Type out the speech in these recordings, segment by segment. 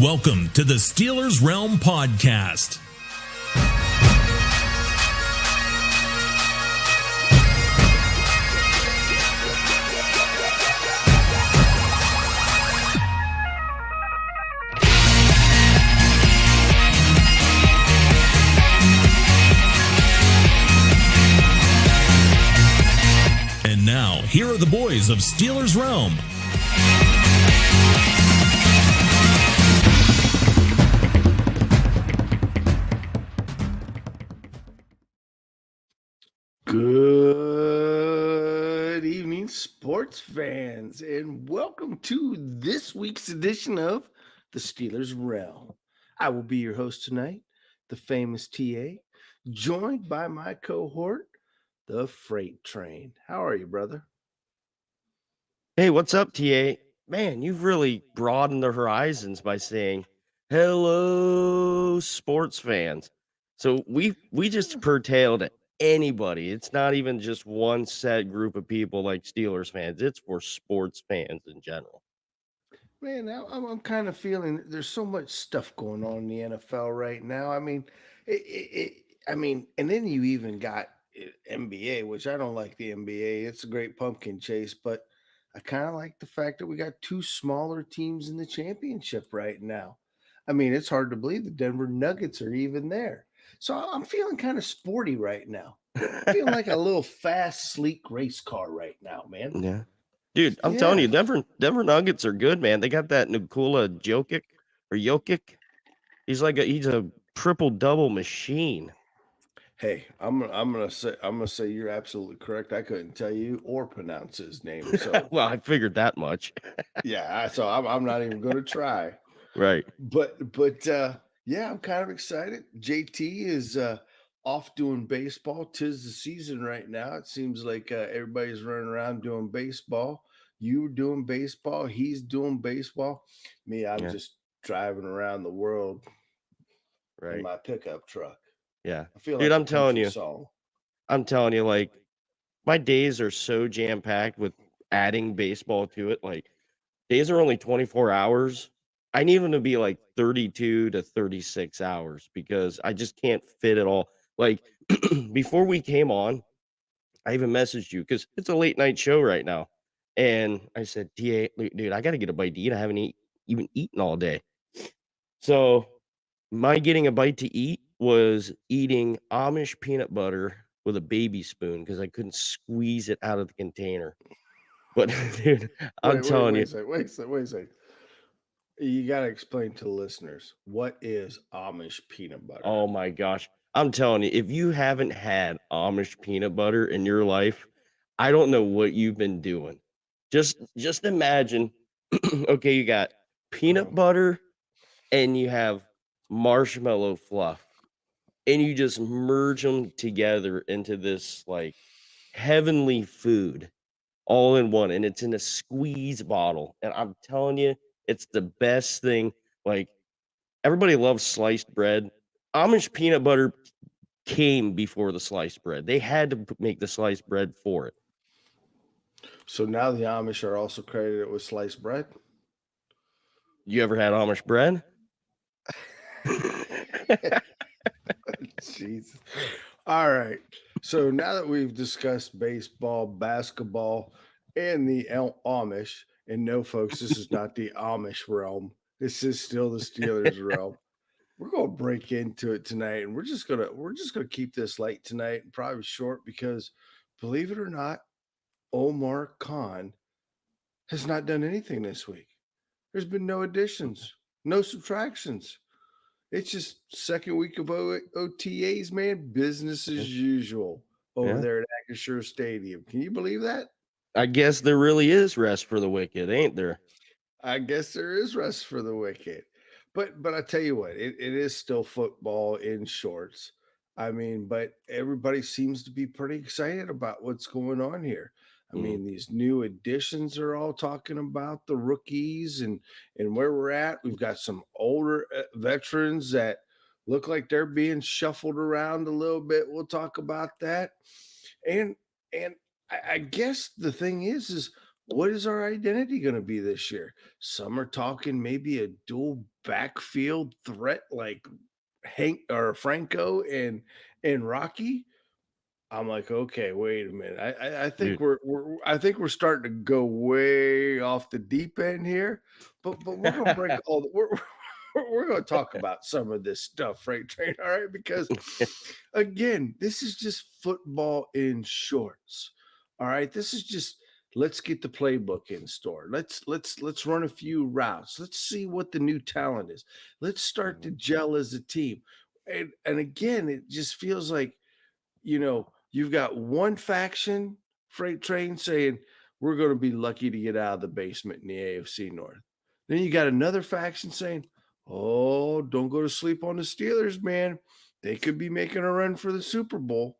Welcome to the Steelers Realm Podcast. And now, here are the boys of Steelers Realm. Good evening, sports fans, and welcome to this week's edition of the Steelers Realm. I will be your host tonight, the famous TA, joined by my cohort, the Freight Train. How are you, brother? Hey, what's up, TA? Man, you've really broadened the horizons by saying, hello, sports fans. So we just curtailed to anybody. It's not even just one set group of people like Steelers fans. It's for sports fans in general. Man, I'm kind of feeling there's so much stuff going on in the NFL right now. I mean, and then you even got NBA, which I don't like the NBA. It's a great pumpkin chase, but I kind of like the fact that we got two smaller teams in the championship right now. I mean, it's hard to believe the Denver Nuggets are even there. So I'm feeling kind of sporty right now. Feeling like a little fast, sleek race car right now, man. Yeah. Dude, I'm telling you, Denver Nuggets are good, man. They got that Nikola Jokic. He's a triple double machine. Hey, I'm gonna say you're absolutely correct. I couldn't tell you or pronounce his name. So Well, I figured that much. yeah, so I'm not even gonna try. Right. But yeah, I'm kind of excited. JT is off doing baseball. 'Tis the season right now. It seems like everybody's running around doing baseball. You doing baseball, he's doing baseball. Me, I'm just driving around the world in Right. my pickup truck. Yeah. I feel Dude, like I'm telling you. song. I'm telling you, like, my days are so jam-packed with adding baseball to it. Like, days are only 24 hours. I need them to be like 32 to 36 hours because I just can't fit it all. Like, before we came on, I even messaged you because it's a late night show right now. And I said, DA, dude, I got to get a bite to eat. I haven't even eaten all day. So, my getting a bite to eat was eating Amish peanut butter with a baby spoon because I couldn't squeeze it out of the container. But dude, I'm telling you, Wait a second. You got to explain to the listeners, what is Amish peanut butter? oh my gosh, I'm telling you, if you haven't had Amish peanut butter in your life, I don't know what you've been doing. Just imagine, okay, you got peanut butter and you have marshmallow fluff, and you just merge them together into this like heavenly food all in one, and it's in a squeeze bottle. And I'm telling you, it's the best thing. Like, everybody loves sliced bread. Amish peanut butter came before the sliced bread. They had to make the sliced bread for it. So now the Amish are also credited with sliced bread. You ever had Amish bread? Jesus. All right. So now that we've discussed baseball, basketball, and the Amish, and no, folks, this is not the Amish realm. This is still the Steelers realm. We're gonna break into it tonight, and we're just gonna keep this light tonight and probably short because, believe it or not, Omar Kahn has not done anything this week. There's been no additions, no subtractions. It's just second week of OTAs, man. Business as usual over there at Acrisure Stadium. Can you believe that? I guess there really is rest for the wicked, ain't there? I guess there is rest for the wicked. But I tell you what, it is still football in shorts. I mean, but everybody seems to be pretty excited about what's going on here. I mean, these new additions are all talking about the rookies and where we're at. We've got some older veterans that look like they're being shuffled around a little bit. We'll talk about that. And I guess the thing is what is our identity going to be this year? Some are talking maybe a dual backfield threat like Hank or Franco and Rocky, I'm like, okay, wait a minute. I think Dude, we're starting to go way off the deep end here, but we're gonna break all the we're gonna talk about some of this stuff, Freight Train, all right? Because again, this is just football in shorts. All right. This is just let's get the playbook in store. Let's run a few routes. Let's see what the new talent is. Let's start to gel as a team. And again, it just feels like you've got one faction, Freight Train, saying we're going to be lucky to get out of the basement in the AFC North. Then you got another faction saying, oh, don't go to sleep on the Steelers, man. They could be making a run for the Super Bowl.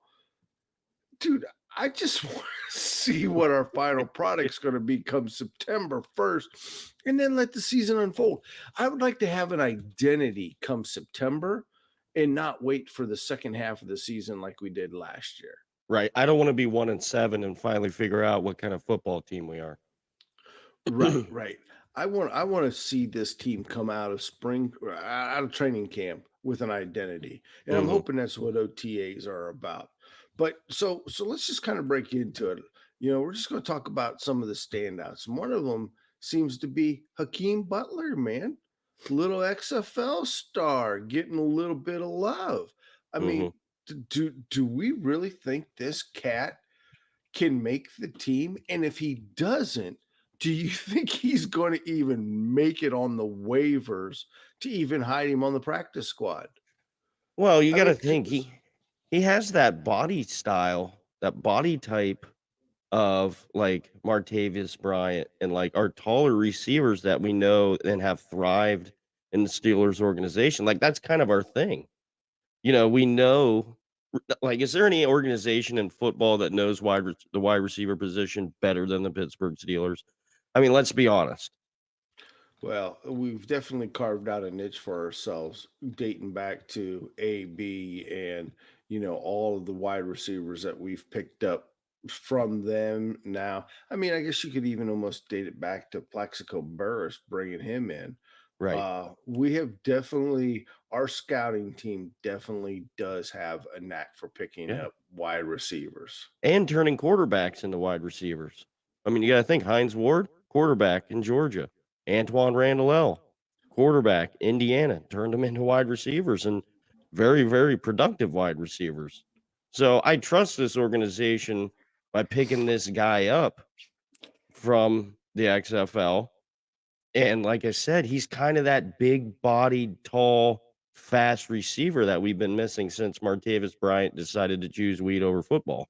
Dude, I just want to see what our final product's going to be come September 1st and then let the season unfold. I would like to have an identity come September and not wait for the second half of the season like we did last year. right. I don't want to be 1-7 and finally figure out what kind of football team we are. Right, right. I want to see this team come out of spring out of training camp with an identity. And I'm Hmm. hoping that's what OTAs are about. But so let's just kind of break into it. We're just going to talk about some of the standouts. And one of them seems to be Hakeem Butler, man. Little XFL star getting a little bit of love. I Hmm. mean, do we really think this cat can make the team? And if he doesn't, do you think he's going to even make it on the waivers to even hide him on the practice squad? Well, you I got to mean, think he has that body style, that body type of like Martavis Bryant and like our taller receivers that we know and have thrived in the Steelers organization. Like that's kind of our thing. We know like is there any organization in football that knows the wide receiver position better than the Pittsburgh Steelers? I mean, let's be honest. well, we've definitely carved out a niche for ourselves dating back to AB and, all of the wide receivers that we've picked up from them now. I mean, I guess you could even almost date it back to Plexico Burris, bringing him in. Right. We have definitely, our scouting team definitely does have a knack for picking Yeah. up wide receivers. And turning quarterbacks into wide receivers. I mean, you got to think Hines Ward, quarterback in Georgia. Antoine Randall, quarterback, Indiana, turned them into wide receivers and very, very productive wide receivers. So I trust this organization by picking this guy up from the XFL. And like I said, he's kind of that big bodied, tall, fast receiver that we've been missing since Martavis Bryant decided to choose weed over football.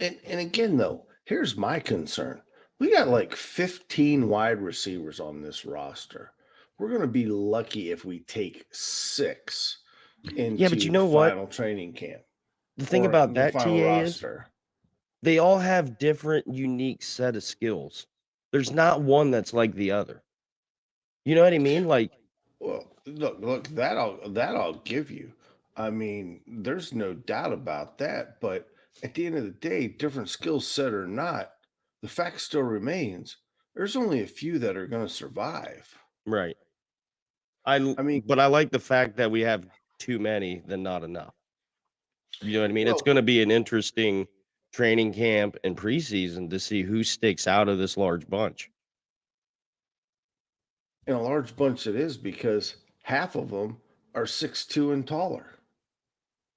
And again, though, here's my concern. We got like 15 wide receivers on this roster. We're going to be lucky if we take six Yeah, but you into know what? final training camp The thing or about the that final TA is roster. they all have different unique set of skills. There's not one that's like the other. You know what I mean? Like, Well, look, that I'll give you. I mean, there's no doubt about that. But at the end of the day, different skill set or not, the fact still remains there's only a few that are going to survive. right. I mean, But I like the fact that we have too many than not enough. You know what I mean? It's well, going to be an interesting training camp and preseason to see who sticks out of this large bunch. in a large bunch it is because half of them are 6'2" and taller.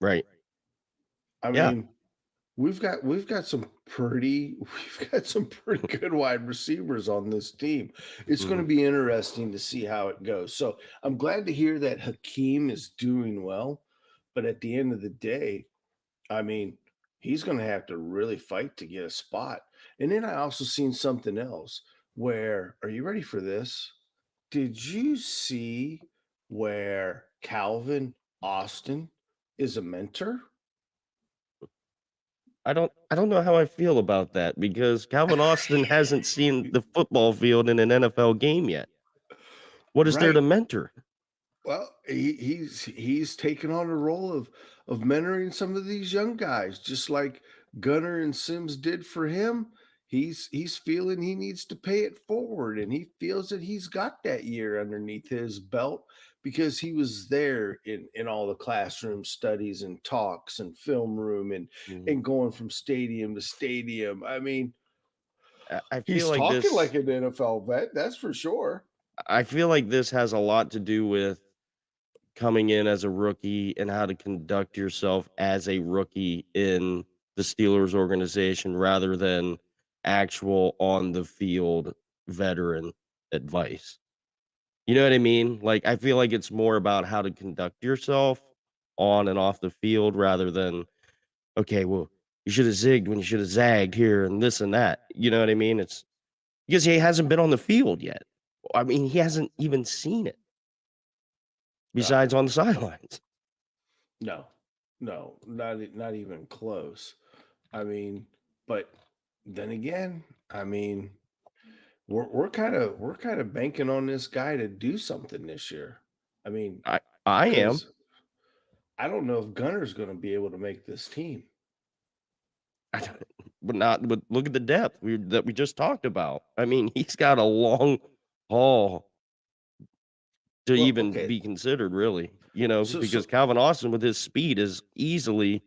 Right. I Yeah. mean, we've got some pretty we've got some pretty good wide receivers on this team. It's going Mhm. to be interesting to see how it goes. So I'm glad to hear that Hakeem is doing well, but at the end of the day, I mean, he's going to have to really fight to get a spot. And then I also seen something else where, are you ready for this? Did you see where Calvin Austin is a mentor? I don't know how I feel about that because Calvin Austin hasn't seen the football field in an NFL game yet. What is there to Right. mentor? Well, he's taken on a role of mentoring some of these young guys, just like Gunner and Sims did for him. he's feeling he needs to pay it forward, and he feels that he's got that year underneath his belt because he was there in all the classroom studies and talks and film room Mhm. and going from stadium to stadium. I mean, I feel he's like talking like this. an NFL vet, that's for sure. I feel like this has a lot to do with coming in as a rookie and how to conduct yourself as a rookie in the Steelers organization rather than actual on the field veteran advice. You know what I mean? Like, I feel like it's more about how to conduct yourself on and off the field rather than, okay, well, you should have zigged when you should have zagged here and this and that. You know what I mean? It's because he hasn't been on the field yet. I mean, he hasn't even seen it No, besides on the sidelines. no, no, not even close. I mean, but then again, I mean, we're kind of banking on this guy to do something this year. I mean, I am. because I don't know if Gunner's going to be able to make this team. I don't but not but look at the depth we just talked about. I mean, he's got a long haul to Well, even okay, be considered really, you know, so because so Calvin Austin with his speed is easily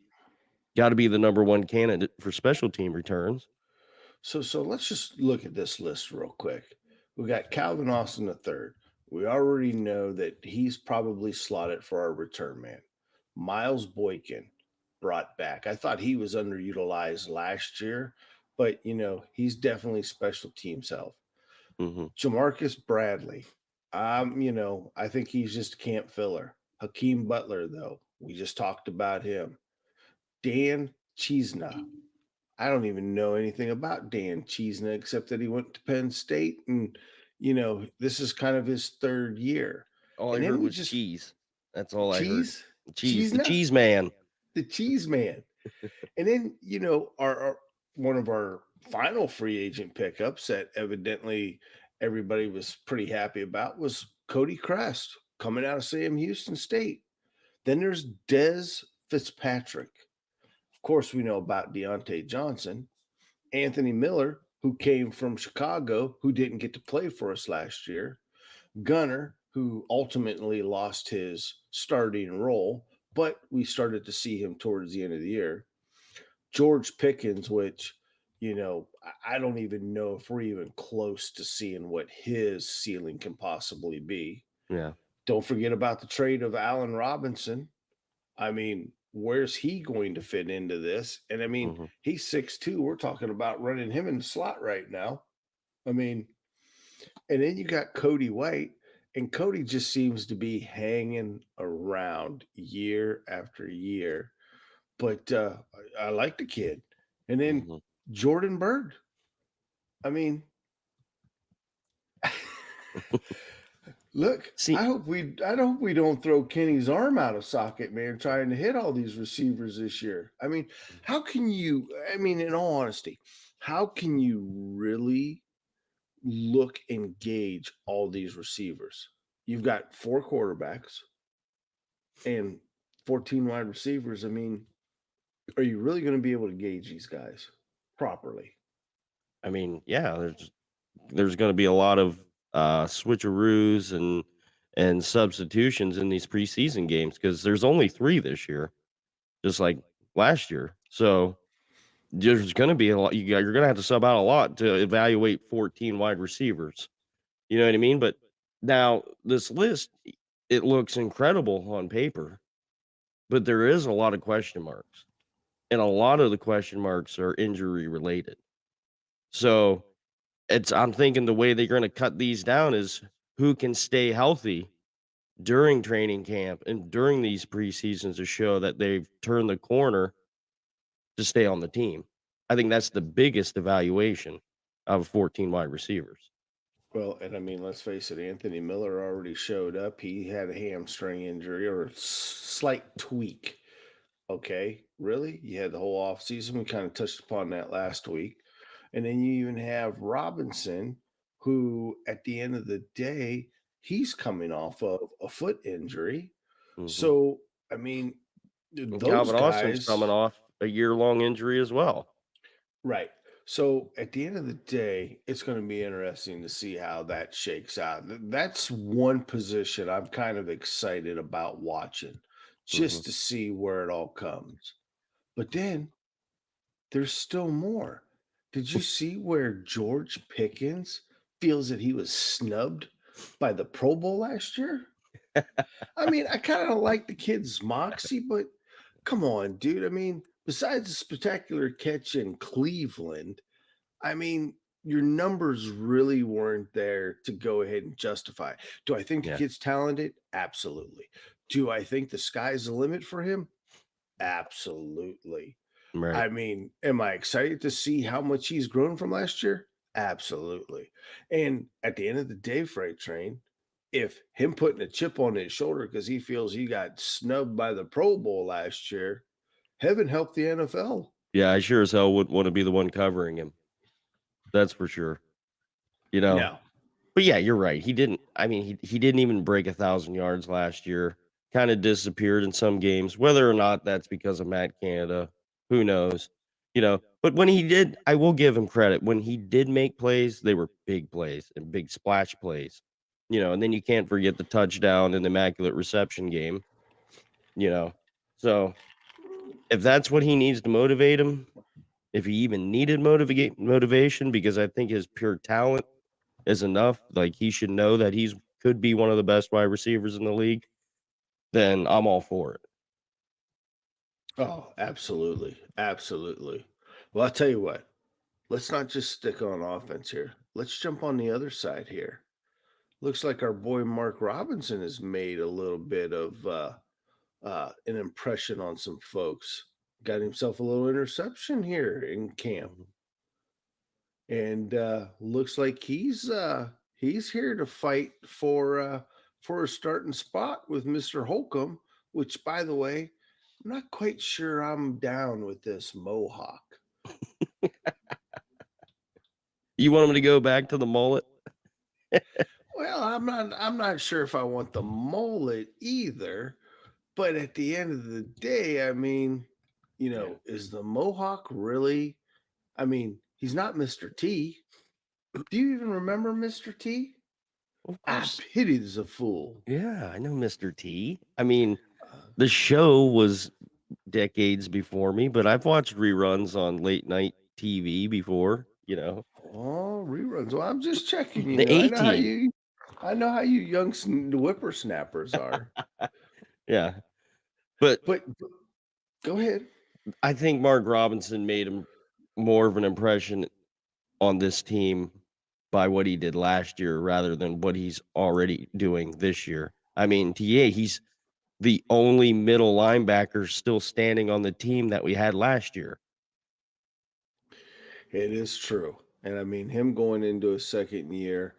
gotta be the number 1 candidate for special team returns. so let's just look at this list real quick. We got Calvin Austin the third. We already know that he's probably slotted for our return man. Miles Boykin brought back. I thought he was underutilized last year, but he's definitely special teams help. Mhm. Jamarcus Bradley. I think he's just a camp filler. Hakeem Butler, though, we just talked about him. Dan Cheesna. I don't even know anything about Dan Cheesna except that he went to Penn State, and this is kind of his third year. All I And then heard we was just cheese. That's all I heard. cheese, The Cheesna, cheese man. the cheese man. And then our one of our final free agent pickups that evidently everybody was pretty happy about was Cody Crest coming out of Sam Houston State. Then there's Dez Fitzpatrick. Of course, we know about Deontay Johnson, Anthony Miller, who came from Chicago, who didn't get to play for us last year, Gunner, who ultimately lost his starting role, but we started to see him towards the end of the year. George Pickens, which, I don't even know if we're even close to seeing what his ceiling can possibly be. Yeah. Don't forget about the trade of Allen Robinson. I mean, where's he going to fit into this? And I mean, Mhm. he's 6'2". We're talking about running him in the slot right now. I mean, and then you got Cody White, and Cody just seems to be hanging around year after year. But I like the kid. And then Mhm. Jordan Bird. I mean, look, See, I hope we don't throw Kenny's arm out of socket, man, trying to hit all these receivers this year. I mean, how can you? I mean, in all honesty, how can you really look and gauge all these receivers? You've got four quarterbacks and 14 wide receivers. I mean, are you really going to be able to gauge these guys properly? I mean, yeah, there's going to be a lot of switcheroos and substitutions in these preseason games because there's only 3 this year, just like last year. So there's going to be a lot. You're going to have to sub out a lot to evaluate 14 wide receivers. You know what I mean? But now this list, it looks incredible on paper, but there is a lot of question marks, and a lot of the question marks are injury related. So I'm thinking the way they're gonna cut these down is who can stay healthy during training camp and during these preseasons to show that they've turned the corner to stay on the team. I think that's the biggest evaluation of 14 wide receivers. Well, and I mean, let's face it, Anthony Miller already showed up. He had a hamstring injury or a slight tweak. Okay, really? You had the whole offseason. We kind of touched upon that last week. And then you even have Robinson, who at the end of the day, he's coming off of a foot injury. Mhm. So, I mean, And those Calvin Austin's coming guys, off a year-long injury as well. right. So at the end of the day, it's going to be interesting to see how that shakes out. That's one position I'm kind of excited about watching, Hmm. just to see where it all comes. But then there's still more. Did you see where George Pickens feels that he was snubbed by the Pro Bowl last year? I mean, I kind of like the kid's moxie, but come on, dude. I mean, besides the spectacular catch in Cleveland, I mean, your numbers really weren't there to go ahead and justify. Do I think the Yeah, kid's talented? Absolutely. Do I think the sky's the limit for him? Absolutely. right. I mean, am I excited to see how much he's grown from last year? Absolutely. And at the end of the day, Freight Train, if him putting a chip on his shoulder because he feels he got snubbed by the Pro Bowl last year, heaven help the NFL. Yeah, I sure as hell wouldn't want to be the one covering him. That's for sure. You know, No. but yeah, you're right. He didn't. I mean, he didn't even break 1,000 yards last year. Kind of disappeared in some games. Whether or not that's because of Matt Canada, who knows? But when he did, I will give him credit. When he did make plays, they were big plays and big splash plays. And then you can't forget the touchdown and immaculate reception game. You know, so if that's what he needs to motivate him, if he even needed motivation, because I think his pure talent is enough. Like he should know that he's could be one of the best wide receivers in the league. Then I'm all for it. Oh, absolutely. Absolutely. Well, I'll tell you what, let's not just stick on offense here. Let's jump on the other side here. Looks like our boy Mark Robinson has made a little bit of an impression on some folks. Got himself a little interception here in camp, Mhm. and looks like he's here to fight for a starting spot with Mister Holcomb. Which, by the way, I'm not quite sure I'm down with this mohawk. You want him to go back to the mullet? Well, I'm not sure if I want the mullet either. But at the end of the day, I mean, Yeah. is the mohawk really? I mean, he's not Mr. T. Do you even remember Mr. T? Of I course. pity the fool. Yeah, I know Mr. T. I mean, Uh, the show was decades before me, but I've watched reruns on late night TV before. oh, reruns. Well, I'm just checking. The A team. I know how you young whippersnappers are. Yeah. But But go ahead. I think Mark Robinson made him more of an impression on this team by what he did last year rather than what he's already doing this year. I mean, TA, he's the only middle linebacker still standing on the team that we had last year. It is true. And I mean, him going into a second year,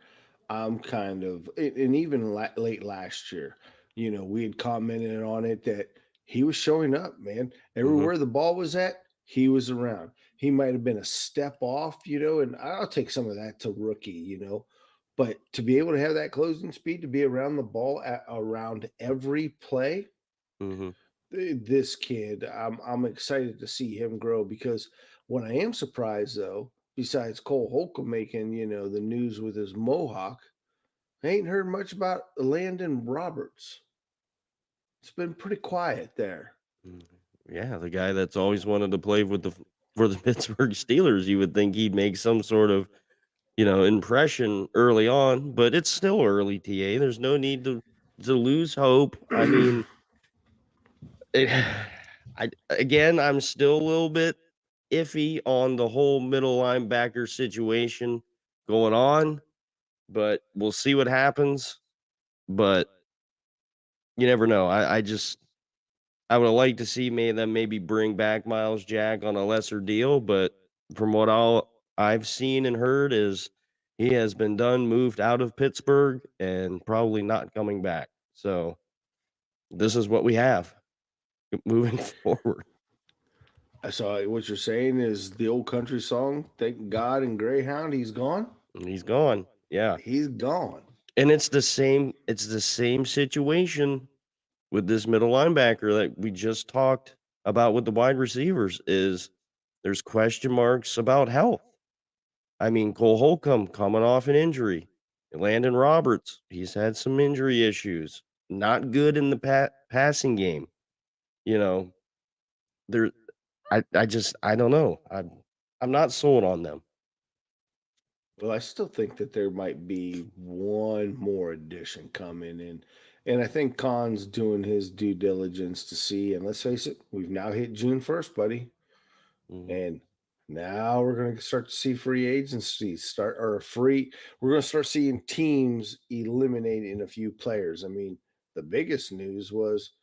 I'm kind of, and even late last year, we had commented on it that he was showing up, man. Mhm. Everywhere the ball was at, he was around. He might have been a step off, and I'll take some of that to rookie. But to be able to have that closing speed, to be around the ball around every play, Mhm. this kid, I'm excited to see him grow because what I am surprised though, besides Cole Holcomb making the news with his mohawk, I ain't heard much about Landon Roberts. It's been pretty quiet there. Mm. Yeah, the guy that's always wanted to play for the Pittsburgh Steelers, you would think he'd make some sort of, impression early on, but it's still early, TA. There's no need to lose hope. I mean, it, I'm still a little bit iffy on the whole middle linebacker situation going on, but we'll see what happens. But you never know. I would like to see them maybe bring back Miles Jack on a lesser deal, but from what all I've seen and heard is he has been moved out of Pittsburgh and probably not coming back. So this is what we have moving forward. I saw what you're saying is the old country song, Thank God and Greyhound, he's gone. And he's gone. Yeah. He's gone. And it's the same situation with this middle linebacker that we just talked about with the wide receivers is there's question marks about health. I mean, Cole Holcomb coming off an injury. Landon Roberts, he's had some injury issues. Not good in the passing game. You know, there I don't know. I'm not sold on them. Well, I still think that there might be one more addition coming in. And I think Khan's doing his due diligence to see. And let's face it, we've now hit June 1st, buddy. Mhm. And now we're going to start to see free agency start or free. We're going to start seeing teams eliminating a few players. I mean, the biggest news was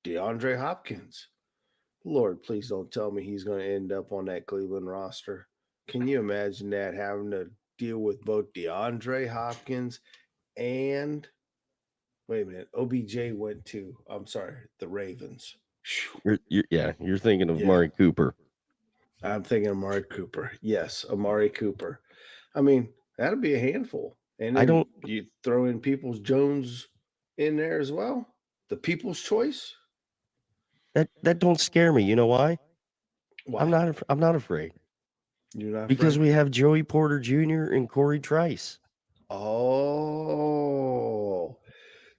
DeAndre Hopkins. Lord, please don't tell me he's going to end up on that Cleveland roster. Can you imagine that, having to deal with both DeAndre Hopkins and wait a minute, OBJ went to, I'm sorry, the Ravens. Phew. You're thinking of Yeah, Murray Cooper. I'm thinking Amari Cooper. Yes, Amari Cooper. I mean, that'd be a handful. And I then don't you throw in Peoples Jones in there as well. The People's Choice. that don't scare me. You know why? Why? I'm not afraid You're not because afraid? we have Joey Porter Jr. and Corey Trice. Oh,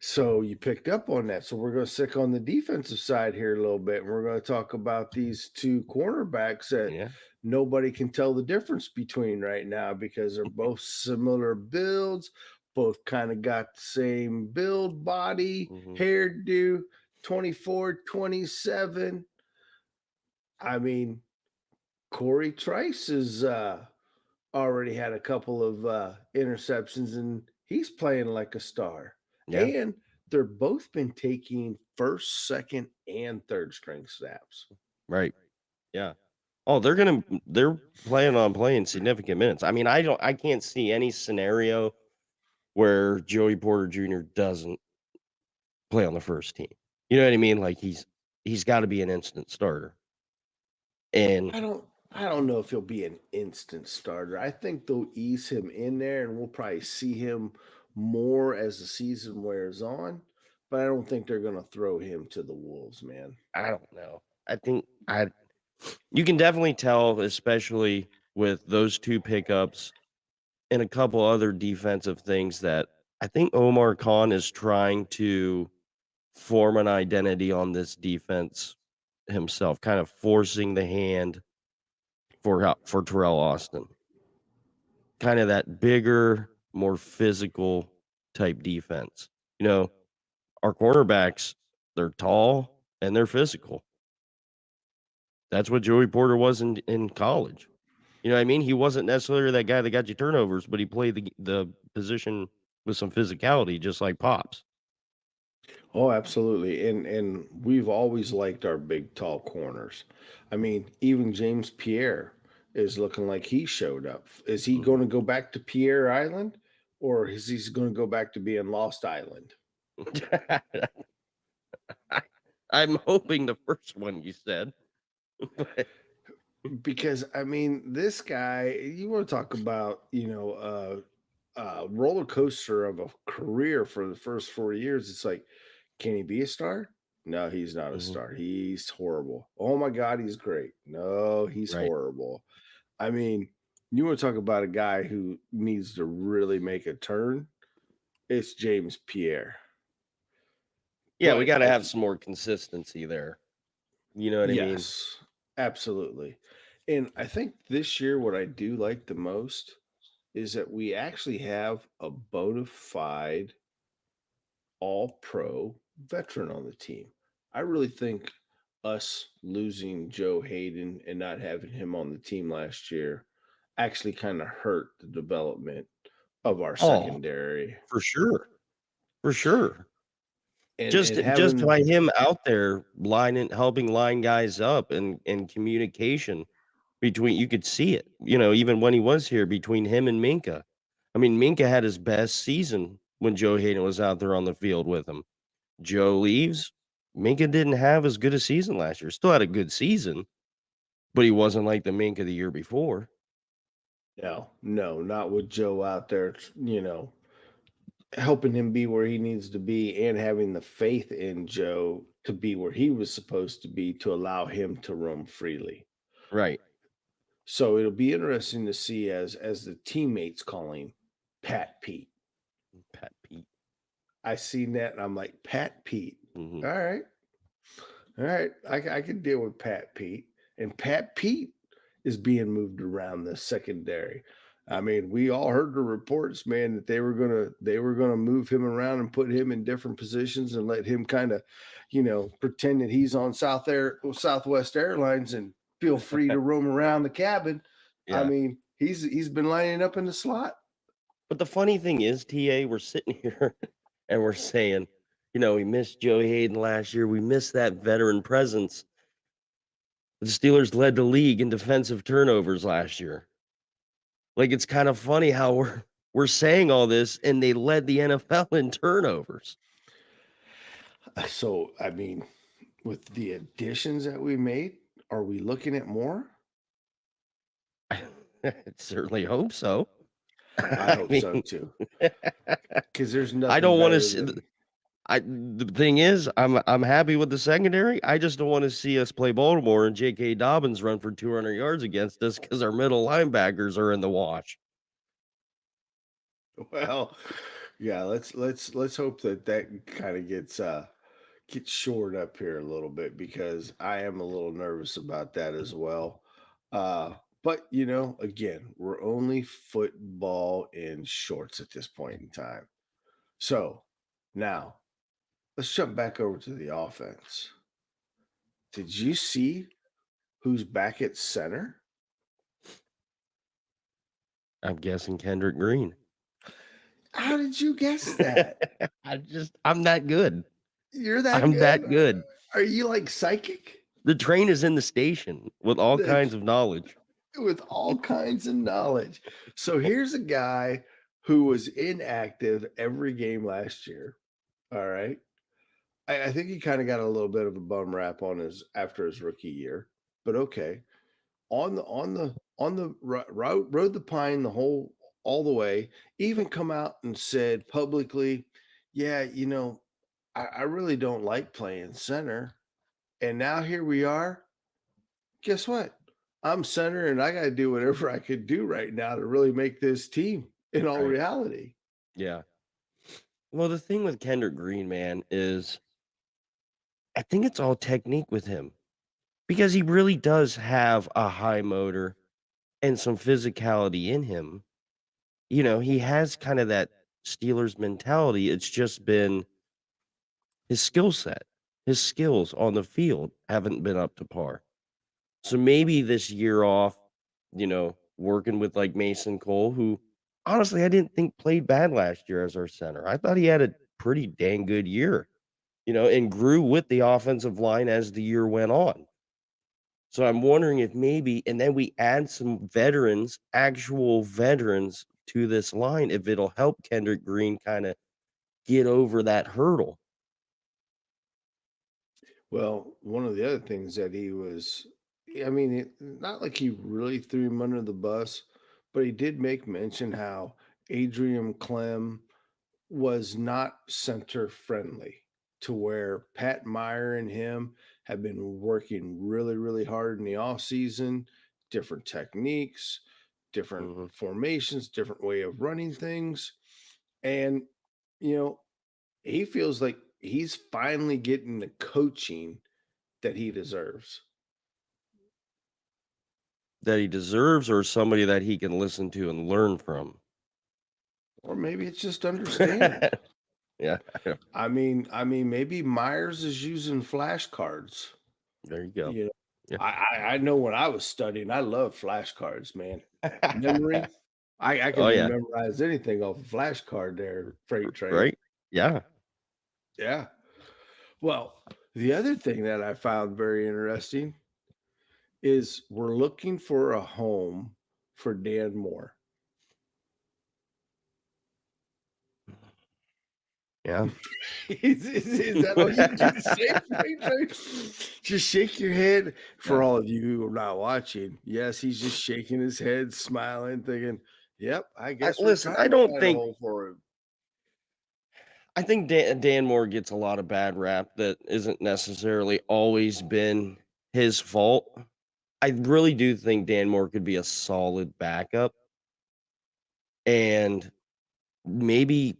so you picked up on that. So we're going to stick on the defensive side here a little bit. And we're going to talk about these two cornerbacks that Yeah. nobody can tell the difference between right now because they're both similar builds, both kind of got the same build, body, Hmm. hairdo, 24, 27. I mean, Corey Trice is already had a couple of interceptions and he's playing like a star. Yeah. And they're both been taking first, second, and third string snaps. Right. Yeah. Oh, they're planning on playing significant minutes. I mean, I can't see any scenario where Joey Porter Jr. doesn't play on the first team. You know what I mean? Like he's got to be an instant starter. And I don't I don't know if he'll be an instant starter. I think they'll ease him in there and we'll probably see him more as the season wears on. But I don't think they're gonna throw him to the wolves, man. I don't know. I think I You can definitely tell, especially with those two pickups and a couple other defensive things, that I think Omar Khan is trying to form an identity on this defense himself, kind of forcing the hand for Terrell Austin. Kind of that bigger, more physical type defense. You know, our cornerbacks, they're tall and they're physical. That's what Joey Porter was in college. You know what I mean? He wasn't necessarily that guy that got you turnovers, but he played the position with some physicality, just like Pops. Oh, absolutely. And we've always liked our big tall corners. I mean, even James Pierre is looking like he showed up. Is he Mhm. going to go back to Pierre Island or is he going to go back to being Lost Island? I'm hoping the first one you said. But Because I mean, this guy, you want to talk about, roller coaster of a career for the first 4 years. It's like, can he be a star? No, he's not a Mhm. star. He's horrible. Oh my God, he's great. No, he's Right. horrible. I mean, you want to talk about a guy who needs to really make a turn? It's James Pierre. Yeah, we But gotta have some more consistency there. You know what I mean? yes, absolutely. And I think this year, what I do like the most is that we actually have a bona fide all pro veteran on the team. I really think us losing Joe Hayden and not having him on the team last year actually kind of hurt the development of our Oh, secondary. for sure. For sure. And Just having by him out there helping line guys up and communication between you could see it, even when he was here between him and Minka. I mean, Minka had his best season when Joe Hayden was out there on the field with him. Joe leaves, Minka didn't have as good a season last year. Still had a good season, but he wasn't like the Minka the year before. no, not with Joe out there, helping him be where he needs to be and having the faith in Joe to be where he was supposed to be to allow him to roam freely. Right. So it'll be interesting to see as the teammates call him Pat Pete. Pat Pete. I seen that and I'm like, Pat Pete. Hmm. All right. All right. I can deal with Pat Pete. And Pat Pete is being moved around the secondary. I mean, we all heard the reports, man, that they were gonna move him around and put him in different positions and let him kind of, pretend that he's on Southwest Airlines and feel free to roam around the cabin. I Yeah. mean, he's been lining up in the slot. But the funny thing is, TA, we're sitting here and we're saying, we missed Joey Hayden last year. We missed that veteran presence. The Steelers led the league in defensive turnovers last year. Like, it's kind of funny how we're saying all this and they led the NFL in turnovers. So, I mean, with the additions that we made, are we looking at more? I certainly hope so. I hope so mean, too, because there's I nothing don't want to better see. than The thing is, I'm happy with the secondary. I just don't want to see us play Baltimore and J.K. Dobbins run for 200 yards against us because our middle linebackers are in the wash. well, yeah. Let's hope that kind of gets shored up here a little bit because I am a little nervous about that as well. Uh, but again, we're only football in shorts at this point in time. So now let's jump back over to the offense. Did you see who's back at center? I'm guessing Kendrick Green. How did you guess that? I'm that good. You're that I'm good? that good. Are you like psychic? The train is in the station with all That kinds of knowledge. with all kinds of knowledge. So here's a guy who was inactive every game last year. All right. I think he kind of got a little bit of a bum rap on his after his rookie year, but okay. Rode the pine the whole all the way. Even come out and said publicly, "Yeah, I really don't like playing center." And now here we are. Guess what? I'm center and I got to do whatever I could do right now to really make this team in all Right. reality. Yeah. Well, the thing with Kendrick Green, man, is I think it's all technique with him because he really does have a high motor and some physicality in him. He has kind of that Steelers mentality. It's just been his skill set, his skills on the field haven't been up to par. So maybe this year off, working with like Mason Cole, who honestly I didn't think played bad last year as our center. I thought he had a pretty dang good year, and grew with the offensive line as the year went on. So I'm wondering if maybe, and then we add some veterans, actual veterans to this line, if it'll help Kendrick Green kind of get over that hurdle. Well, one of the other things that he was, I mean, not like he really threw him under the bus, but he did make mention how Adrian Clem was not center friendly to where Pat Meyer and him have been working really, really hard in the off season, different techniques, different Mhm. formations, different way of running things. And, you know, he feels like he's finally getting the coaching that he deserves. That he deserves, or somebody that he can listen to and learn from. Or maybe it's just understand. Yeah, I mean, maybe Myers is using flashcards. there you go. You know, Yeah. I know when I was studying, I love flashcards, man. Memory, I Oh, could yeah, memorize anything off a flashcard there, freight train. right? Yeah. Yeah. Well, the other thing that I found very interesting is we're looking for a home for Dan Moore. Yeah. Is that all you can say, freight train? Just shake your head for Yeah. all of you who are not watching. Yes, he's just shaking his head, smiling, thinking, "Yep, I guess we're Listen, trying to find a home for him." I think Dan Moore gets a lot of bad rap that isn't necessarily always been his fault. I really do think Dan Moore could be a solid backup, and maybe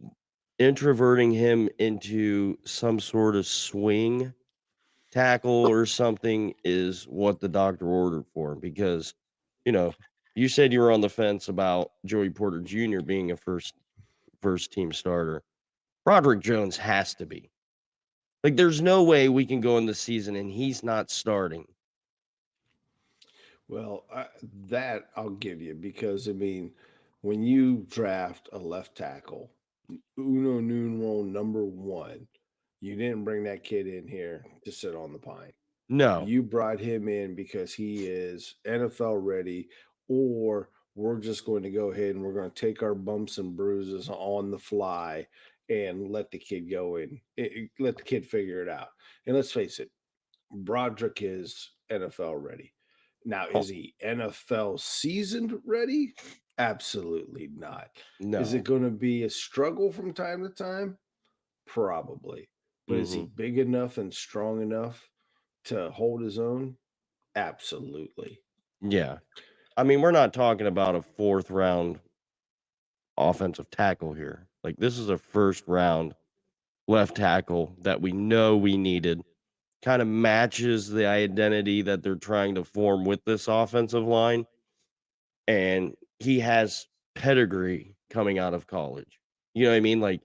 introverting him into some sort of swing tackle or something is what the doctor ordered for him because, you know, you said you were on the fence about Joey Porter Jr. being a first team starter. Broderick Jones has to be. Like, there's no way we can go in the season and he's not starting. Well, that I'll give you because I mean, when you draft a left tackle, Uno Nunwo #1, you didn't bring that kid in here to sit on the pine. No, You brought him in because he is NFL ready, or we're just going to go ahead and we're going to take our bumps and bruises on the fly and let the kid go in, let the kid figure it out. And let's face it, Broderick is NFL ready. Now, oh, is he NFL seasoned ready? Absolutely not. Is it no. going to be a struggle from time to time? Probably. But is he Hmm. big enough and strong enough to hold his own? Absolutely. Yeah. I mean, we're not talking about a fourth round offensive tackle here. Like, this is a first round left tackle that we know we needed. Kind of matches the identity that they're trying to form with this offensive line. And he has pedigree coming out of college. You know what I mean? Like,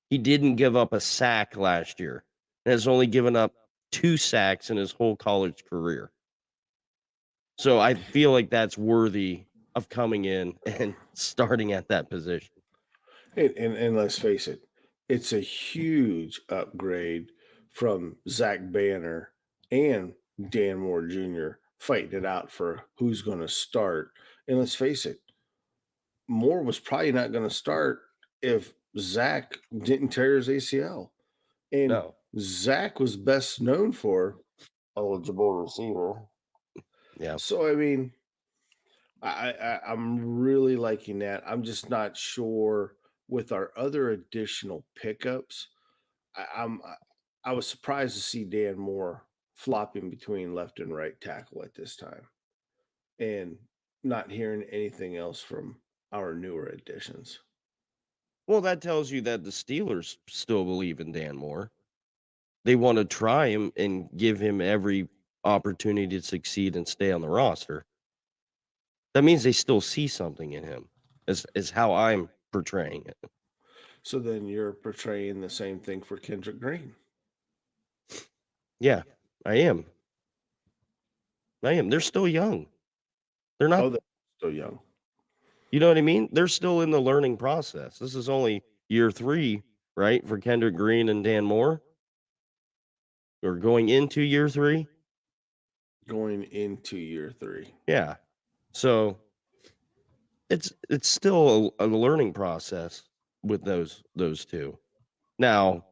he didn't give up a sack last year and has only given up 2 sacks in his whole college career. So I feel like that's worthy of coming in and starting at that position. And let's face it, it's a huge upgrade from Zach Banner and Dan Moore Jr. fighting it out for who's going to start. And let's face it, Moore was probably not going to start if Zach didn't tear his ACL. And No. Zach was best known for eligible receiver. Yeah. So I mean, I'm really liking that. I'm just not sure with our other additional pickups. I was surprised to see Dan Moore flopping between left and right tackle at this time, and not hearing anything else from our newer additions. Well, that tells you that the Steelers still believe in Dan Moore. They want to try him and give him every opportunity to succeed and stay on the roster. That means they still see something in him, is how I'm portraying it. So then you're portraying the same thing for Kendrick Green. Yeah, I am. I am. They're still young. They're not, Oh, they're still young. you know what I mean? They're still in the learning process. This is only year 3, right, for Kendrick Green and Dan Moore? Or going into year 3? Going into year 3. Yeah. So it's still a learning process with those two. Now,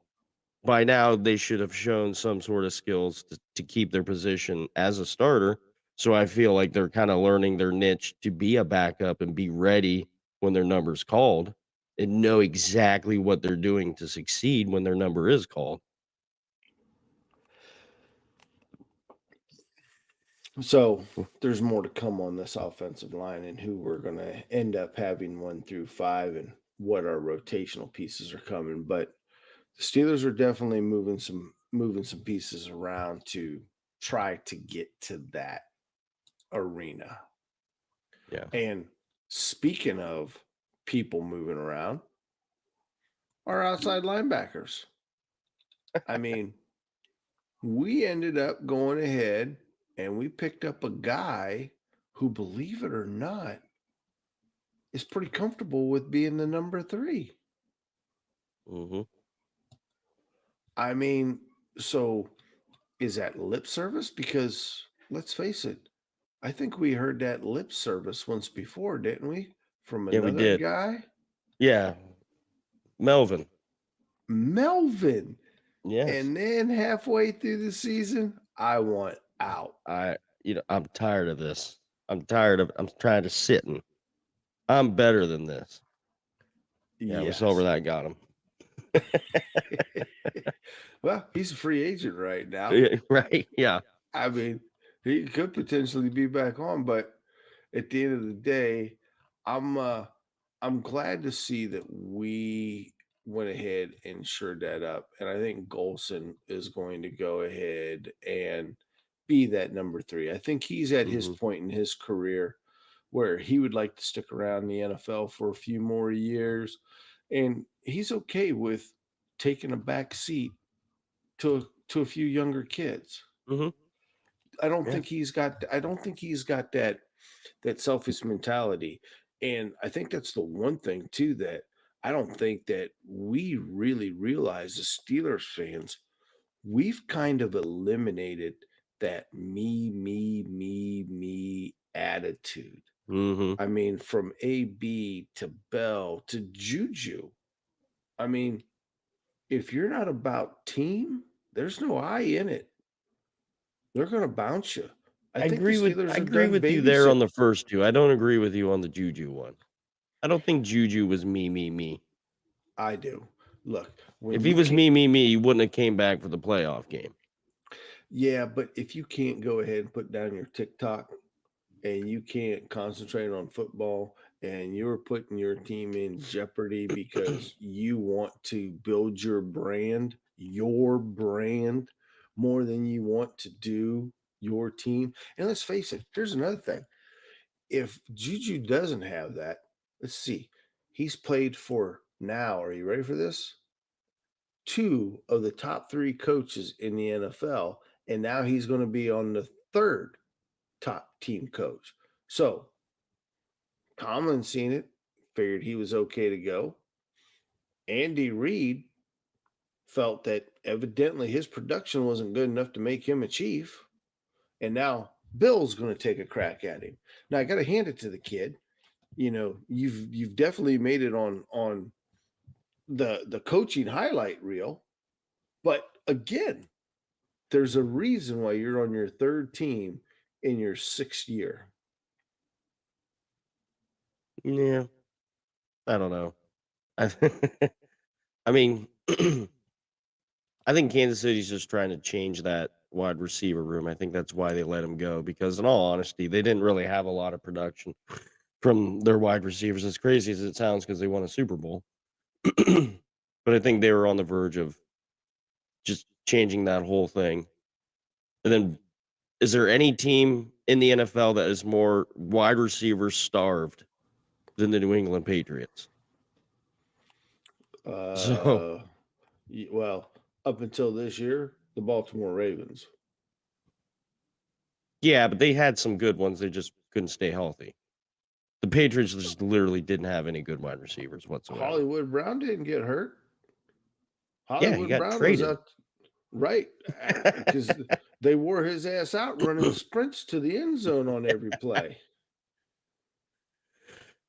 by now they should have shown some sort of skills to keep their position as a starter. So I feel like they're kind of learning their niche to be a backup and be ready when their number's called and know exactly what they're doing to succeed when their number is called. So there's more to come on this offensive line and who we're going to end up having 1 through 5 and what our rotational pieces are coming. But the Steelers are definitely moving some pieces around to try to get to that arena. Yeah. And speaking of people moving around, our outside linebackers. I mean, we ended up going ahead and we picked up a guy who, believe it or not, is pretty comfortable with being the number 3. Hmm. I mean, so is that lip service? Because let's face it, I think we heard that lip service once before, didn't we? From Yeah, we another did. guy, Yeah. Melvin. Melvin. Yes. And then halfway through the season, I want out. I'm tired of this. I'm trying to sit and I'm better than this. Yeah, we saw where Yes. that got him. Well, he's a free agent right now. Yeah, right. Yeah. I mean, He could potentially be back on, but at the end of the day, I'm uh I'm glad to see that we went ahead and shored that up. And I think Golson is going to go ahead and be that number three. I think he's at his Mhm. point in his career where he would like to stick around in the NFL for a few more years. And he's okay with taking a back seat to a few younger kids. Mhm. Yeah. I don't think he's got that selfish mentality. And I think that's the one thing too that I don't think that we really realize as Steelers fans, we've kind of eliminated that me attitude. Mhm. I mean, from AB to Bell to Juju. I mean, if you're not about team, there's no I in it. They're going to bounce you. I think the I Steelers are agree done with you there babysitting. on the first two. I don't agree with you on the Juju one. I don't think Juju was me. I do. Look, when If he you was can't, me, he wouldn't have came back for the playoff game. yeah, but if you can't go ahead and put down your TikTok and you can't concentrate on football and you're putting your team in jeopardy because you want to build your brand more than you want to do your team. And let's face it, here's another thing. If Juju doesn't have that, let's see. He's played for now. Are you ready for this? Two of the top three coaches in the NFL, and now he's going to be on the third top team coach. So Tomlin seen it, figured he was okay to go. Andy Reid felt that evidently his production wasn't good enough to make him a chief, and now Bill's going to take a crack at him. Now I got to hand it to the kid. You know, you've definitely made it on the coaching highlight reel, but again, there's a reason why you're on your third team in your sixth year. Yeah, I don't know. I, I mean, I think Kansas City's just trying to change that wide receiver room. I think that's why they let him go because, in all honesty, they didn't really have a lot of production from their wide receivers. As crazy as it sounds, because they won a Super Bowl, but I think they were on the verge of just changing that whole thing. And then, is there any team in the NFL that is more wide receiver starved than the New England Patriots? So, Uh, well, up until this year, the Baltimore Ravens. yeah, but they had some good ones. They just couldn't stay healthy. The Patriots just literally didn't have any good wide receivers whatsoever. Hollywood Brown didn't get hurt. Yeah, he Hollywood got Brown was traded. out right because they wore his ass out running sprints to the end zone on every play.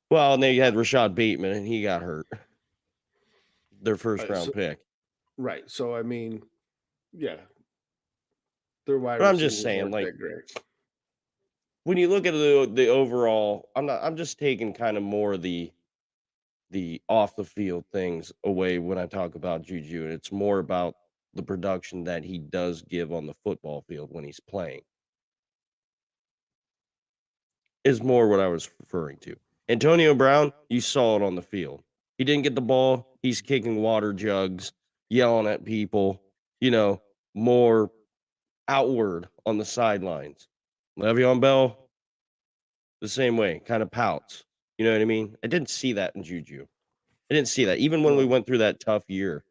Well, and they had Rashad Bateman, and he got hurt. Their first So, round pick. right. So I mean, yeah, their wide But I'm just receivers saying, weren't like, that great. when you look at the overall, I'm just taking kind of more the off the field things away when I talk about Juju, and it's more about the production that he does give on the football field when he's playing. Is more what I was referring to. Antonio Brown, you saw it on the field. He didn't get the ball. He's kicking water jugs, yelling at people, you know, more outward on the sidelines. Le'Veon Bell, the same way, kind of pouts. You know what I mean? I didn't see that in Juju. I didn't see that. Even when we Well, went through that tough year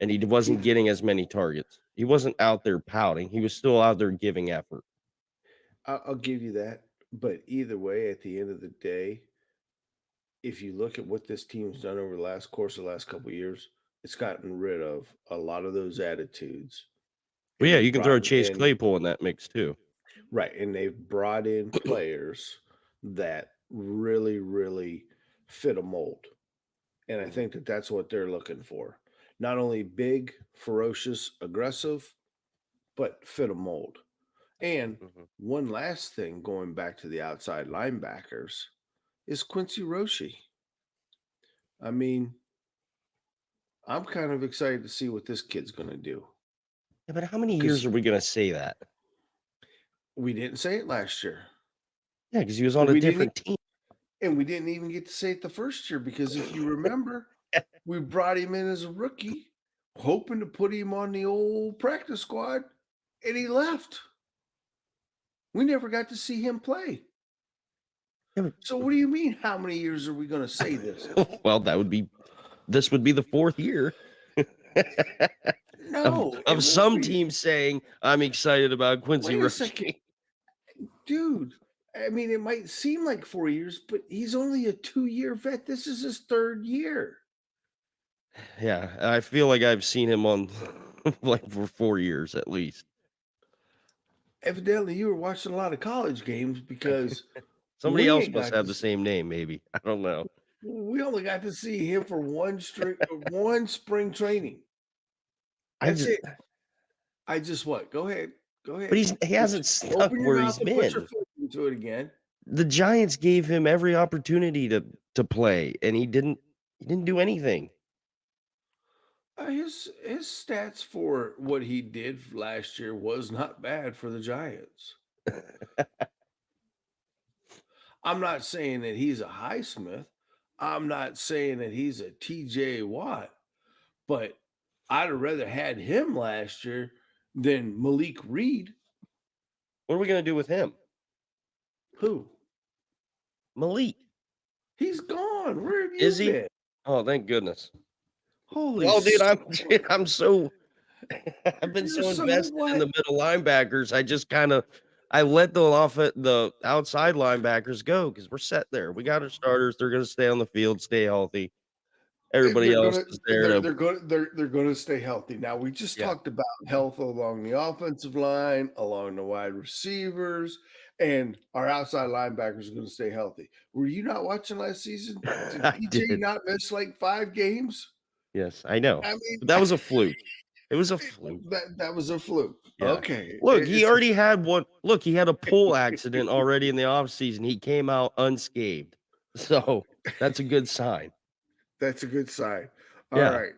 and he wasn't e- getting as many targets, he wasn't out there pouting. He was still out there giving effort. I'll give you that. But either way, at the end of the day, if you look at what this team's done over the last couple of years, it's gotten rid of a lot of those attitudes, But and yeah, they've you can throw brought Chase in Claypool in that mix too. right, and they've brought in players that really fit a mold, and I Mhm, think that that's what they're looking for. Not only big, ferocious, aggressive, but fit a mold. And mhm. one last thing, going back to the outside linebackers, is Quincy Roche. I mean, I'm kind of excited to see what this kid's going to do. Yeah, but how many years Because, are we gonna say that? We didn't say it last year. Yeah, because he was on a different team. And we didn't even get to say it the first year because if you remember, we brought him in as a rookie, hoping to put him on the old practice squad, and he left. We never got to see him play. Yeah, So what do you mean? How many years are we going to say this? well, this would be the 4th year No, of some teams saying, I'm excited about Quincy Wait a Roche. second, dude. I mean, it might seem like 4 years, but he's only a 2-year vet. This is his 3rd year. Yeah, I feel like I've seen him on like for 4 years at least. Evidently, you were watching a lot of college games because Somebody we else ain't must got have to the see- same name, maybe. I don't know. We only got to see him for one spring training. That's it. I just what? Go ahead. Go ahead. But he hasn't stuck Open your where mouth he's and put your been. foot into it again. The Giants gave him every opportunity to play, and he didn't do anything. His stats for what he did last year was not bad for the Giants. I'm not saying that he's a Highsmith. I'm not saying that he's a TJ Watt, but I'd have rather had him last year than Malik Reed. What are we gonna do with him? Who? Malik. He's gone. Where have you Is he? been? Oh, thank goodness. Holy Well, dude, smokes. I'm so I've been You're so so invested in what? the middle linebackers. I just I let the outside linebackers go because we're set there. We got our starters. They're gonna stay on the field, stay healthy. Everybody They're else gonna is there to they're gonna stay healthy. Now we just talked about health along the offensive line, along the wide receivers, and our outside linebackers are gonna stay healthy. Were you not watching last season? Did I PJ did. not miss like 5 games? Yes, I know. I mean, But that was a fluke. It was a fluke. that was a fluke. Yeah. Okay. Look, he already had one. Look, he had a pole accident already in the offseason. He came out unscathed. So that's a good sign. That's a good sign. All Yeah. right.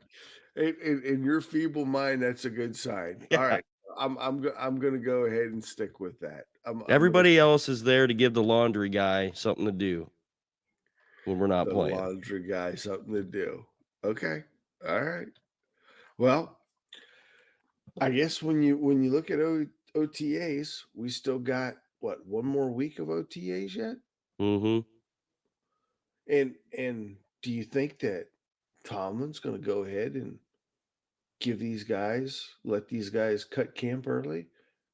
In your feeble mind, that's a good sign. Yeah. All right. I'm gonna go ahead and stick with that. Everybody else is there to give the laundry guy something to do when we're not the playing. laundry guy something to do. Okay. All right. Well, I guess when you look at OTAs, we still got what, one more week of OTAs yet? Mm-hmm. And do you think that Tomlin's going to go ahead and let these guys cut camp early,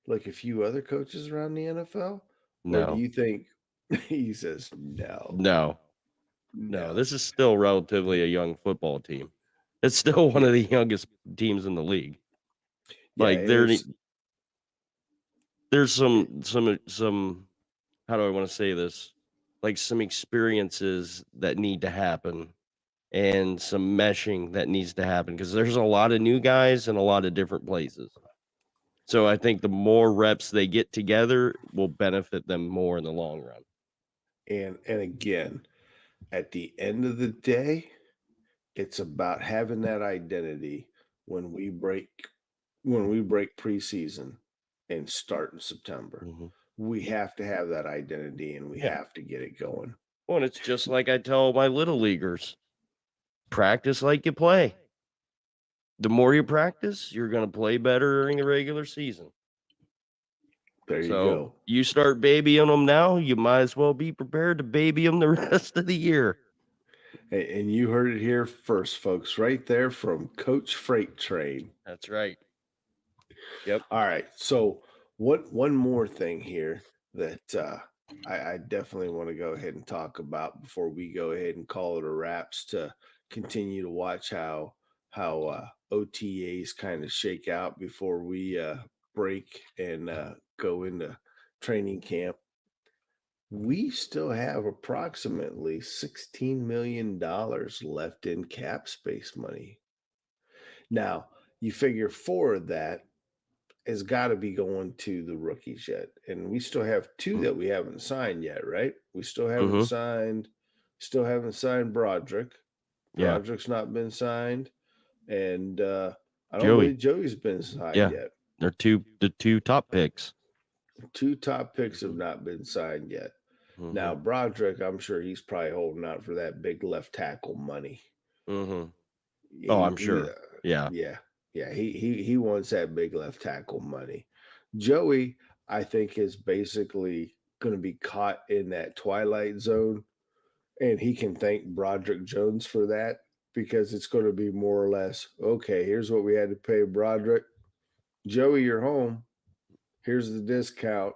like a few other coaches around the NFL? Or do No. you think he says no? No, this is still relatively a young football team. It's still one of the youngest teams in the league. Yeah, Like there's some how do I want to say this? Like some experiences that need to happen and some meshing that needs to happen because there's a lot of new guys in a lot of different places. So I think the more reps they get together will benefit them more in the long run. and again, at the end of the day, it's about having that identity when we break preseason and start in September. Mm-hmm. We have to have that identity and we have to get it going. Well, and it's just like I tell my little leaguers, practice like you play. The more you practice, you're going to play better during the regular season. There you go. You start babying them now, you might as well be prepared to baby them the rest of the year. And you heard it here first, folks, right there from Coach Freight Train. That's right. Yep. All right. So one more thing here that I definitely want to go ahead and talk about before we go ahead and call it a wraps, to continue to watch how OTAs kind of shake out before we break and go into training camp. We still have approximately $16 million left in cap space money. Now, you figure 4 of that has got to be going to the rookies yet. And we still have 2 that we haven't signed yet, right? We still haven't signed Broderick. Broderick's not been signed. And I don't believe Joey's been signed yet. They're the two top picks. 2 top picks have not been signed yet. Now, Mm-hmm. Broderick, I'm sure he's probably holding out for that big left tackle money. Mm-hmm. Oh, He, I'm he sure. Yeah. yeah, yeah. He wants that big left tackle money. Joey, I think, is basically going to be caught in that twilight zone, and he can thank Broderick Jones for that because it's going to be more or less okay. Here's what we had to pay Broderick. Joey, you're home. Here's the discount.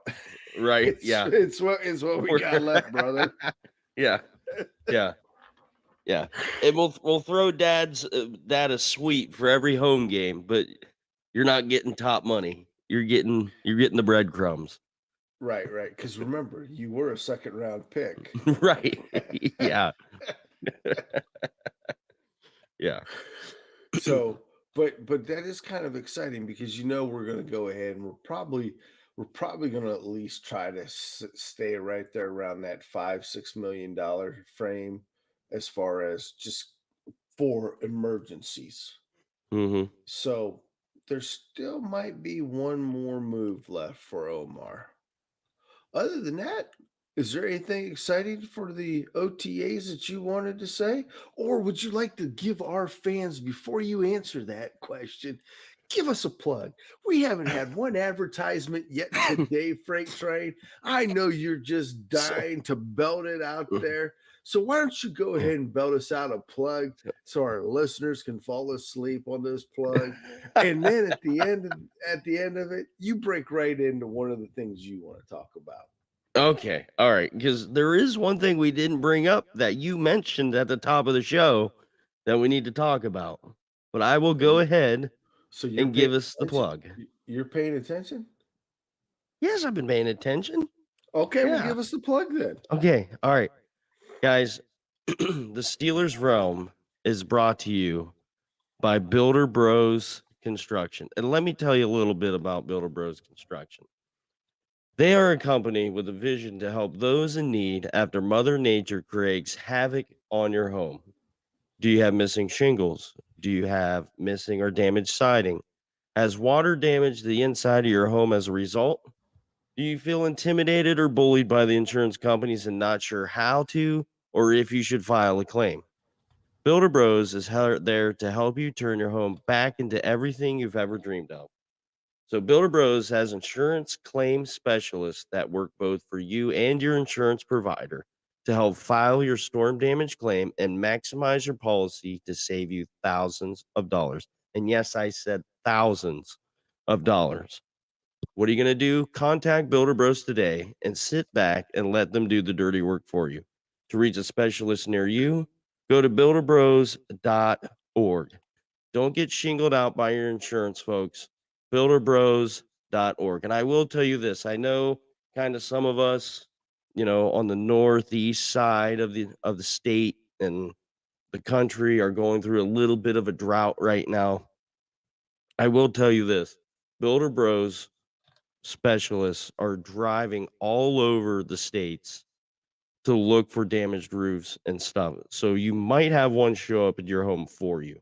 Right. it's Yeah. it's what we got left, brother. Yeah. Yeah. Yeah. And we'll throw dad a suite for every home game, but you're not getting top money. You're getting the breadcrumbs. Right, right. Because remember, you were a second round pick. Right. Yeah. Yeah. So, but that is kind of exciting because we're going to go ahead and we're probably going to at least try to stay right there around that $5-6 million frame as far as just for emergencies. Mm-hmm. So there still might be one more move left for Omar. Other than that, is there anything exciting for the OTAs that you wanted to say? Or would you like to give our fans, before you answer that question, give us a plug? We haven't had one advertisement yet today, Freight Train. I know you're just So, dying to belt it out there. So why don't you go ahead and belt us out a plug so our listeners can fall asleep on those plugs? And then at the end of it, you break right into one of the things you want to talk about. okay. All right. Because there is one thing we didn't bring up that you mentioned at the top of the show that we need to talk about. But I will go You- ahead So you're and paying give us the attention? plug. You're paying attention? Yes, I've been paying attention. Okay, well, Yeah. give us the plug then. Okay. All right. Guys, the Steelers Realm is brought to you by Builder Bros Construction. And let me tell you a little bit about Builder Bros Construction. They are a company with a vision to help those in need after Mother Nature creates havoc on your home. Do you have missing shingles? Do you have missing or damaged siding? Has water damaged the inside of your home as a result? Do you feel intimidated or bullied by the insurance companies and not sure how to or if you should file a claim? Builder Bros is there to help you turn your home back into everything you've ever dreamed of. So, Builder Bros has insurance claim specialists that work both for you and your insurance provider to help file your storm damage claim and maximize your policy to save you thousands of dollars. And yes, I said thousands of dollars. What are you going to do? Contact Builder Bros today and sit back and let them do the dirty work for you. To reach a specialist near you, go to builderbros.org. Don't get shingled out by your insurance folks. Builderbros.org. And I will tell you this, I know kind of some of us, on the northeast side of the state and the country are going through a little bit of a drought right now. I will tell you this, Builder Bros specialists are driving all over the states to look for damaged roofs and stuff. So you might have one show up at your home for you.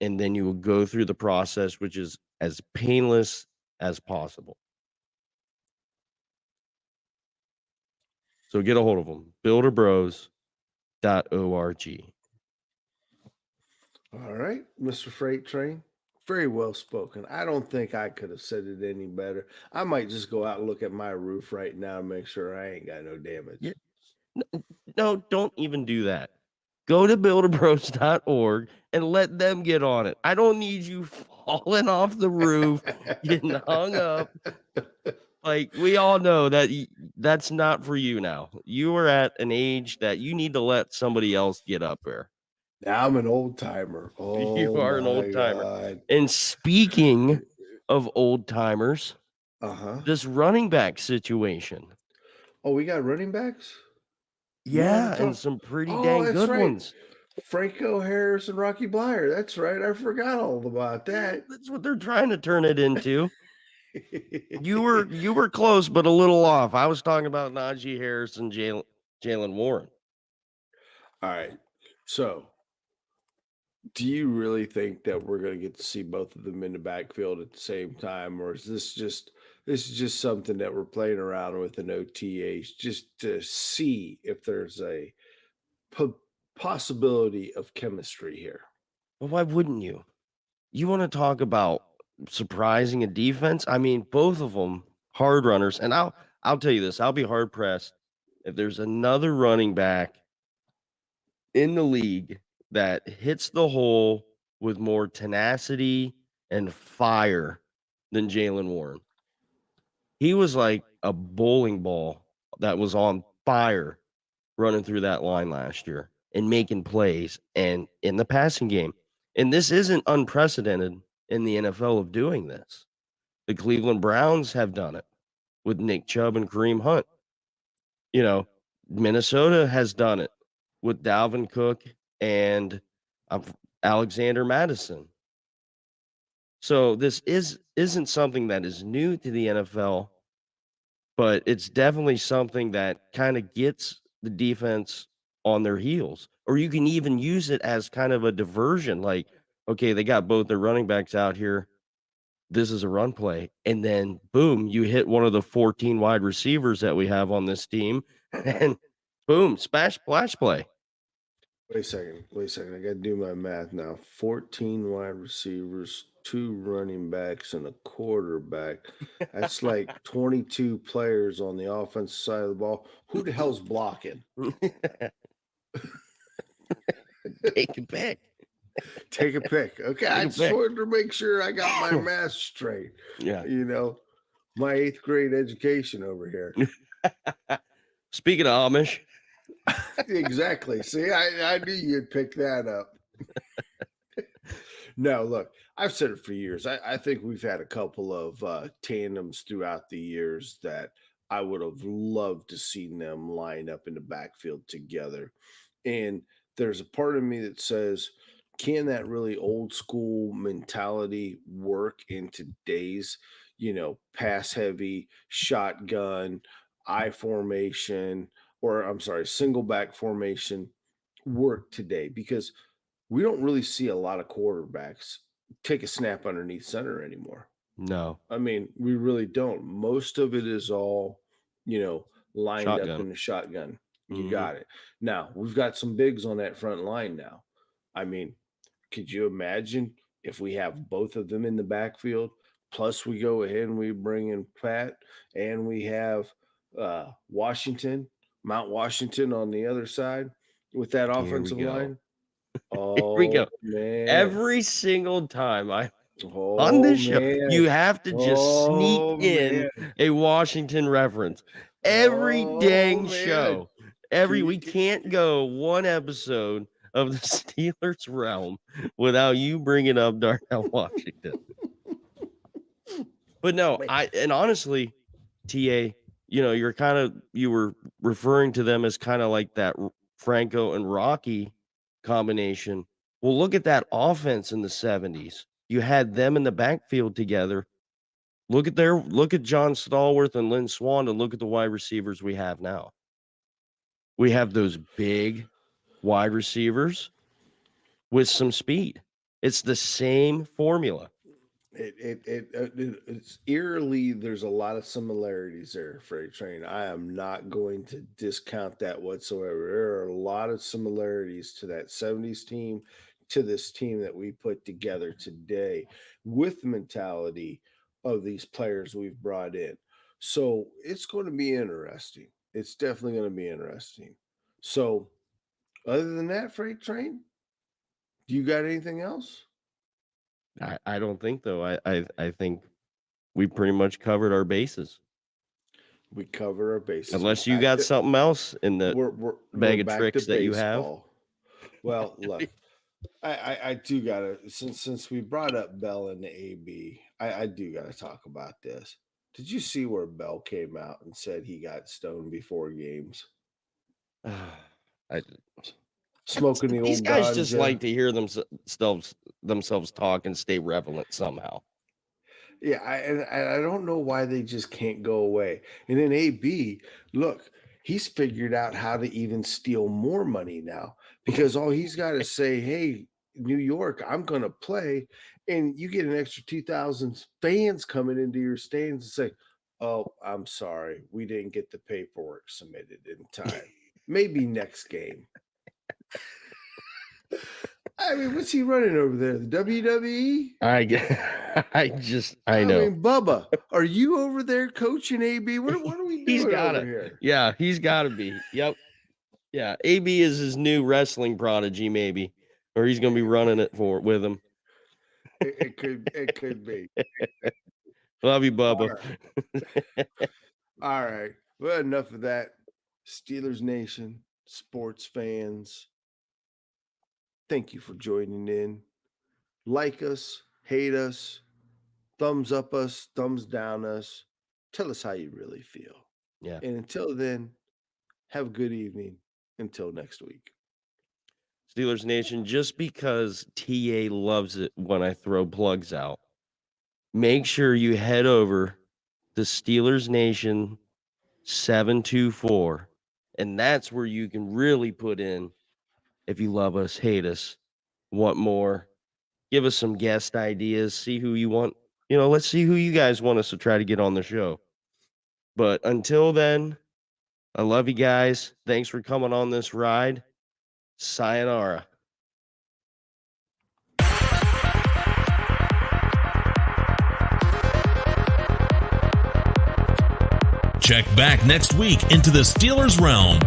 And then you will go through the process, which is as painless as possible. So get a hold of them, builderbros.org. All right, Mr. Freight Train. Very well spoken. I don't think I could have said it any better. I might just go out and look at my roof right now and make sure I ain't got no Yeah. damage. No, don't even do that. Go to builderbros.org and let them get on it. I don't need you falling off the roof, getting hung up. Like we all know that that's not for you now. You are at an age that you need to let somebody else get up there. Now I'm an old timer. You Oh are an my old timer. God. And speaking of old timers, Uh-huh. this running back situation. Oh, we got running backs? You want Yeah, to and talk? some pretty Oh, dang that's good right. ones. Franco Harris and Rocky Blyer. That's right. I forgot all about Yeah, that. that's what they're trying to turn it into. You were close, but a little off. I was talking about Najee Harris and Jalen Warren. All right. So, do you really think that we're going to get to see both of them in the backfield at the same time, or is this just This is just something that we're playing around with in OTAs just to see if there's a po- possibility of chemistry here. Well, why wouldn't you? You want to talk about surprising a defense? I mean, both of them hard runners, and I'll tell you this: I'll be hard pressed if there's another running back in the league that hits the hole with more tenacity and fire than Jalen Warren. He was like a bowling ball that was on fire running through that line last year and making plays and in the passing game. And this isn't unprecedented in the NFL of doing this. The Cleveland Browns have done it with Nick Chubb and Kareem Hunt. You know, Minnesota has done it with Dalvin Cook and um, Alexander Madison. So this isn't something that is new to the NFL, but it's definitely something that kind of gets the defense on their heels. Or you can even use it as kind of a diversion. Like, okay, they got both their running backs out here. This is a run play. And then boom, you hit one of the 14 wide receivers that we have on this team. And boom, splash play. Wait a second. Wait a second. I got to do my math now. 14 wide receivers, 2 running backs, and a quarterback. That's like 22 players on the offensive side of the ball. Who the hell's blocking? Take a pick. Take a pick. Okay. I just wanted to make sure I got my math straight. Yeah. You know, my 8th grade education over here. Speaking of Amish. Exactly. See, I knew you'd pick that up. No, look, I've said it for years. I think we've had a couple of tandems throughout the years that I would have loved to seen them line up in the backfield together. And there's a part of me that says, can that really old school mentality work in today's, pass heavy, shotgun, I formation, or I'm sorry, single back formation work today? Because we don't really see a lot of quarterbacks take a snap underneath center anymore. No. I mean, we really don't. Most of it is all, lined up in the shotgun. You got it. Now, we've got some bigs on that front line now. I mean, could you imagine if we have both of them in the backfield? Plus, we go ahead and we bring in Pat, and we have Mount Washington on the other side with that offensive line. Oh, Here we go. Man. Every single time on this show, you have to just sneak in a Washington reference. Every dang show. We can't go one episode of the Steelers realm without you bringing up Darnell Washington. But no, honestly, TA, you were referring to them as kind of like that Franco and Rocky combination. Well, look at that offense in the 70s. You had them in the backfield together. Look at John Stallworth and Lynn Swann, and look at the wide receivers we have now. We have those big wide receivers with some speed. It's the same formula. It's eerily, there's a lot of similarities there, Freight Train. I am not going to discount that whatsoever. There are a lot of similarities to that 70s team, to this team that we put together today with the mentality of these players we've brought in. So it's going to be interesting. It's definitely going to be interesting. So, other than that, Freight Train, do you got anything else? I don't think though. I think we pretty much covered our bases. We cover our bases. Unless you got something else in the bag of tricks that you have. Well, look, I do gotta, since we brought up Bell and the AB, I do gotta talk about this. Did you see where Bell came out and said he got stoned before games? Smoking the old These guys ganja. just like to hear themselves talk and stay relevant somehow. Yeah, I don't know why they just can't go away. And then AB, look, he's figured out how to even steal more money now, because all he's got to say, hey, New York, I'm going to play. And you get an extra 2,000 fans coming into your stands and say, Oh, I'm sorry. We didn't get the paperwork submitted in time. Maybe next game. I mean, what's he running over there? The WWE? I know. mean, Bubba, are you over there coaching AB? What are we doing over here? Yeah, he's got to be. Yep. Yeah, AB is his new wrestling prodigy, maybe, or he's going to be running it with him. It could be. Love you, Bubba. All right. Well, enough of that. Steelers Nation, sports fans, thank you for joining in. Like us, hate us, thumbs up us, thumbs down us. Tell us how you really feel. Yeah. And until then, have a good evening. Until next week. Steelers Nation, just because TA loves it when I throw plugs out, make sure you head over to Steelers Nation 724, and that's where you can really put in if you love us, hate us, want more, give us some guest ideas, see who you want. Let's see who you guys want us to try to get on the show. But until then, I love you guys. Thanks for coming on this ride. Sayonara. Check back next week into the Steelers realm.